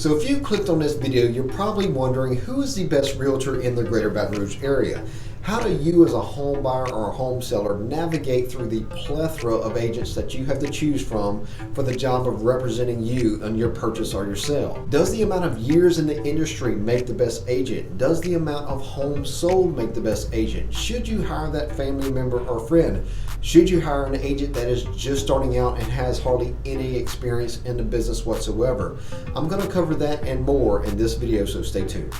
So if you clicked on this video, you're probably wondering who is the best realtor in the greater Baton Rouge area. How do you as a home buyer or a home seller navigate through the plethora of agents that you have to choose from for the job of representing you on your purchase or your sale? Does the amount of years in the industry make the best agent? Does the amount of homes sold make the best agent? Should you hire that family member or friend? Should you hire an agent that is just starting out and has hardly any experience in the business whatsoever? I'm going to cover that and more in this video, so stay tuned.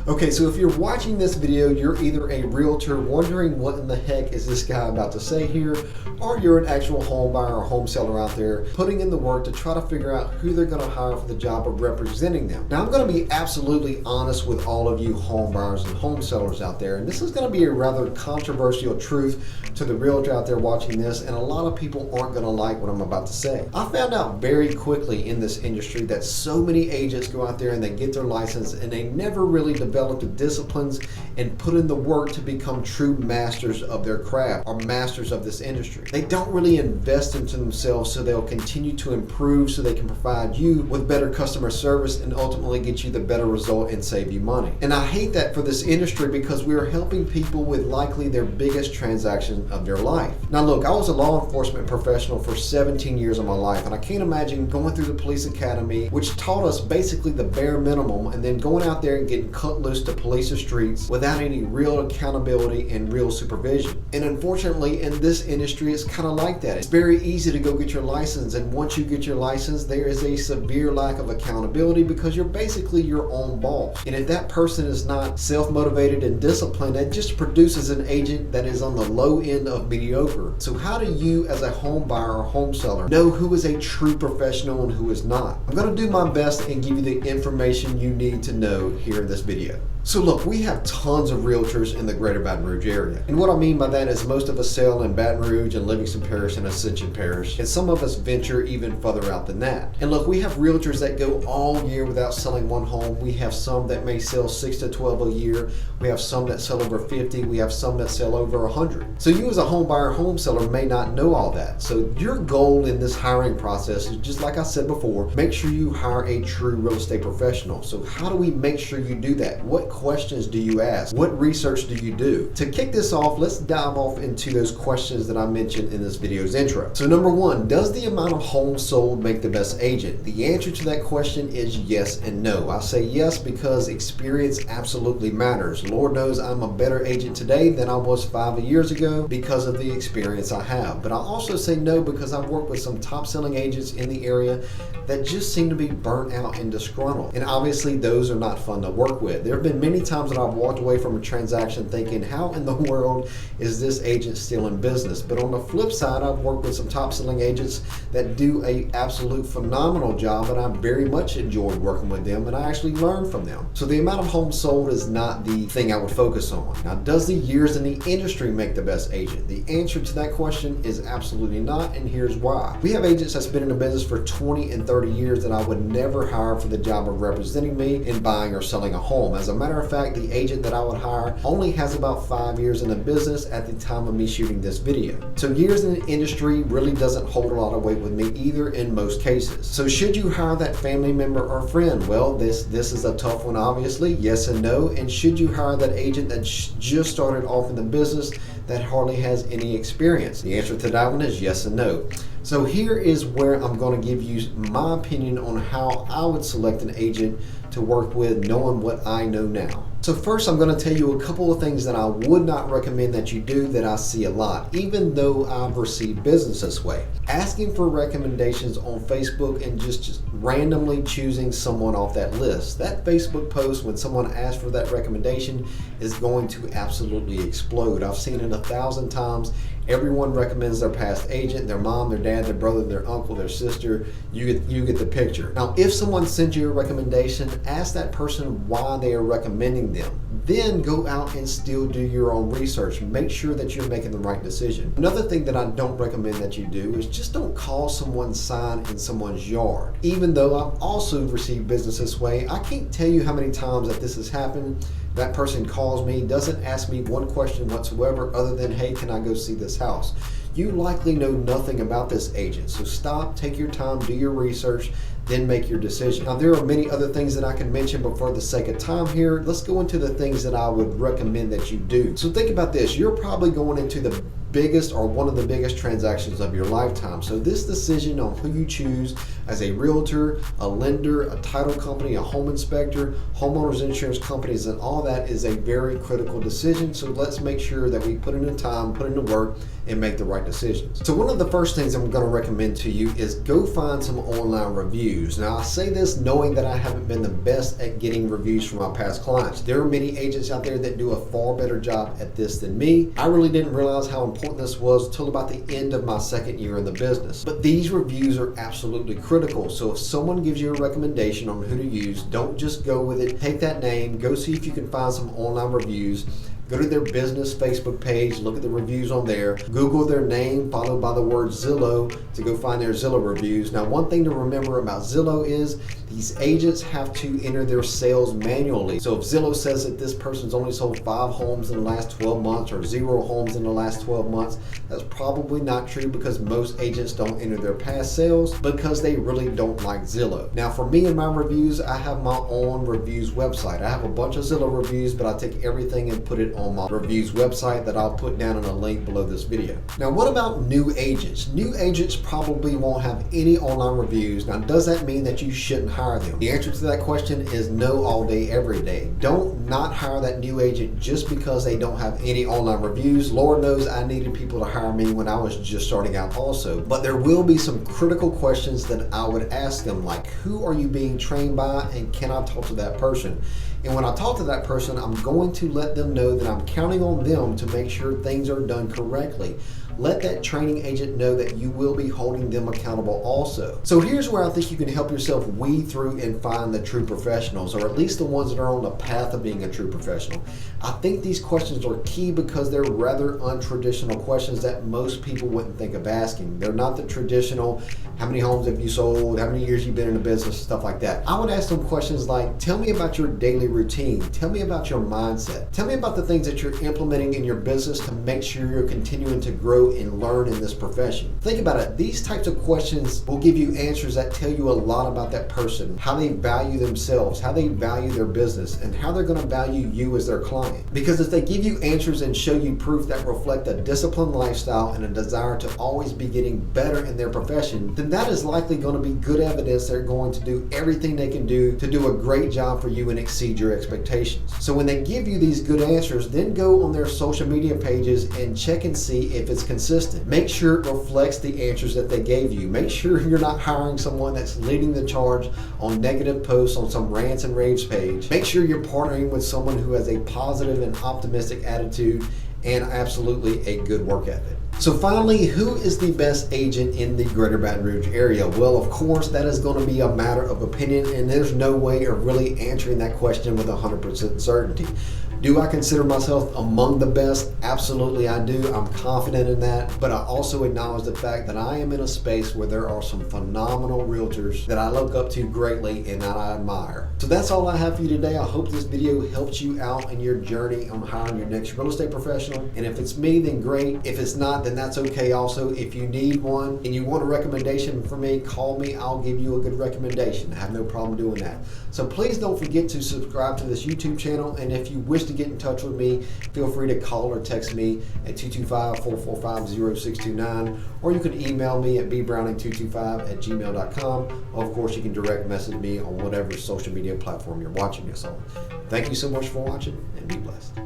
Okay, so if you're watching this video, you're either a realtor wondering what in the heck is this guy about to say here, or you're an actual home buyer or home seller out there putting in the work to try to figure out who they're going to hire for the job of representing them. Now, I'm going to be absolutely honest with all of you home buyers and home sellers out there, and this is going to be a rather controversial truth to the realtor out there watching this, and a lot of people aren't going to like what I'm about to say. I found out very quickly in this industry that so many agents go out there and they get their license and they never really develop the disciplines and put in the work to become true masters of their craft or masters of this industry. They don't really invest into themselves so they'll continue to improve so they can provide you with better customer service and ultimately get you the better result and save you money. And I hate that for this industry because we are helping people with likely their biggest transaction of their life. Now look, I was a law enforcement professional for 17 years of my life, and I can't imagine going through the police academy, which taught us basically the bare minimum, and then going out there and getting cut loose to police the streets without any real accountability and real supervision. And unfortunately in this industry it's kind of like that. It's very easy to go get your license, and once you get your license there is a severe lack of accountability because you're basically your own boss. And if that person is not self-motivated and disciplined, that just produces an agent that is on the low end of mediocre. So how do you as a home buyer or home seller know who is a true professional and who is not? I'm going to do my best and give you the information you need to know here in this video. So look, we have tons of realtors in the greater Baton Rouge area. And what I mean by that is most of us sell in Baton Rouge and Livingston Parish and Ascension Parish, and some of us venture even further out than that. And look, we have realtors that go all year without selling one home. We have some that may sell 6 to 12 a year. We have some that sell over 50. We have some that sell over 100. So you as a home buyer, home seller may not know all that. So your goal in this hiring process is, just like I said before, make sure you hire a true real estate professional. So how do we make sure you do that? What questions do you ask? What research do you do? To kick this off, let's dive off into those questions that I mentioned in this video's intro. So number one, does the amount of homes sold make the best agent? The answer to that question is yes and no. I say yes because experience absolutely matters. Lord knows I'm a better agent today than I was 5 years ago because of the experience I have. But I also say no because I've worked with some top selling agents in the area that just seem to be burnt out and disgruntled. And obviously those are not fun to work with. There have been many times that I've walked away from a transaction thinking, how in the world is this agent still in business? But on the flip side, I've worked with some top selling agents that do a absolute phenomenal job, and I very much enjoyed working with them, and I actually learned from them. So the amount of homes sold is not the thing I would focus on. Now, does the years in the industry make the best agent? The answer to that question is absolutely not, and here's why. We have agents that's been in the business for 20 and 30 years that I would never hire for the job of representing me in buying or selling a home. As a matter of fact, the agent that I would hire only has about 5 years in the business at the time of me shooting this video. So years in the industry really doesn't hold a lot of weight with me either in most cases. So should you hire that family member or friend? Well, this is a tough one, obviously, yes and no. And should you hire that agent that just started off in the business that hardly has any experience? The answer to that one is yes and no. So here is where I'm going to give you my opinion on how I would select an agent to work with, knowing what I know now. So first, I'm going to tell you a couple of things that I would not recommend that you do that I see a lot, even though I've received business this way. Asking for recommendations on Facebook and just randomly choosing someone off that list. That Facebook post, when someone asks for that recommendation, is going to absolutely explode. I've seen it 1,000 times. Everyone recommends their past agent, their mom, their dad, their brother, their uncle, their sister. You get the picture. Now, if someone sends you a recommendation, ask that person why they are recommending them. Then go out and still do your own research. Make sure that you're making the right decision. Another thing that I don't recommend that you do is just don't call someone's sign in someone's yard. Even though I've also received business this way, I can't tell you how many times that this has happened. That person calls me, doesn't ask me one question whatsoever other than, hey, can I go see this house? You likely know nothing about this agent. So stop, take your time, do your research, then make your decision. Now, there are many other things that I can mention, but for the sake of time here, let's go into the things that I would recommend that you do. So think about this. You're probably going into the biggest or one of the biggest transactions of your lifetime. So this decision on who you choose as a realtor, a lender, a title company, a home inspector, homeowners insurance companies, and all that is a very critical decision. So let's make sure that we put in the time, put in the work, and make the right decisions. So one of the first things I'm going to recommend to you is go find some online reviews. Now I say this knowing that I haven't been the best at getting reviews from my past clients. There are many agents out there that do a far better job at this than me. I really didn't realize how important this was until about the end of my second year in the business. But these reviews are absolutely critical. So if someone gives you a recommendation on who to use, don't just go with it. Take that name, go see if you can find some online reviews. Go to their business Facebook page, look at the reviews on there, Google their name followed by the word Zillow to go find their Zillow reviews. Now, one thing to remember about Zillow is these agents have to enter their sales manually. So if Zillow says that this person's only sold 5 homes in the last 12 months or 0 homes in the last 12 months, that's probably not true because most agents don't enter their past sales because they really don't like Zillow. Now, for me and my reviews, I have my own reviews website. I have a bunch of Zillow reviews, but I take everything and put it on my reviews website that I'll put down in a link below this video. Now, what about new agents? New agents probably won't have any online reviews. Now, does that mean that you shouldn't hire them? The answer to that question is no, all day, every day. Don't not hire that new agent just because they don't have any online reviews. Lord knows I needed people to hire me when I was just starting out also. But there will be some critical questions that I would ask them, like who are you being trained by and can I talk to that person? And when I talk to that person, I'm going to let them know that I'm counting on them to make sure things are done correctly. Let that training agent know that you will be holding them accountable also. So here's where I think you can help yourself weed through and find the true professionals, or at least the ones that are on the path of being a true professional. I think these questions are key because they're rather untraditional questions that most people wouldn't think of asking. They're not the traditional, how many homes have you sold, how many years you've been in the business, stuff like that. I would ask them questions like, tell me about your daily routine, tell me about your mindset, tell me about the things that you're implementing in your business to make sure you're continuing to grow and learn in this profession. Think about it. These types of questions will give you answers that tell you a lot about that person, how they value themselves, how they value their business, and how they're going to value you as their client. Because if they give you answers and show you proof that reflect a disciplined lifestyle and a desire to always be getting better in their profession, then that is likely going to be good evidence they're going to do everything they can do to do a great job for you and exceed your expectations. So when they give you these good answers, then go on their social media pages and check and see if it's consistent. Make sure it reflects the answers that they gave you. Make sure you're not hiring someone that's leading the charge on negative posts on some rants and raves page. Make sure you're partnering with someone who has a positive and optimistic attitude and absolutely a good work ethic. So finally, who is the best agent in the greater Baton Rouge area? Well, of course, that is going to be a matter of opinion, and there's no way of really answering that question with 100% certainty. Do I consider myself among the best? Absolutely I do. I'm confident in that, but I also acknowledge the fact that I am in a space where there are some phenomenal realtors that I look up to greatly and that I admire. So that's all I have for you today. I hope this video helps you out in your journey on hiring your next real estate professional. And if it's me, then great. If it's not, then that's okay also. If you need one and you want a recommendation from me, call me. I'll give you a good recommendation. I have no problem doing that. So please don't forget to subscribe to this YouTube channel. And if you wish to get in touch with me, feel free to call or text me at 225-445-0629, or you can email me at bbrowning225@gmail.com. Of course, you can direct message me on whatever social media platform you're watching this on. Thank you so much for watching, and be blessed.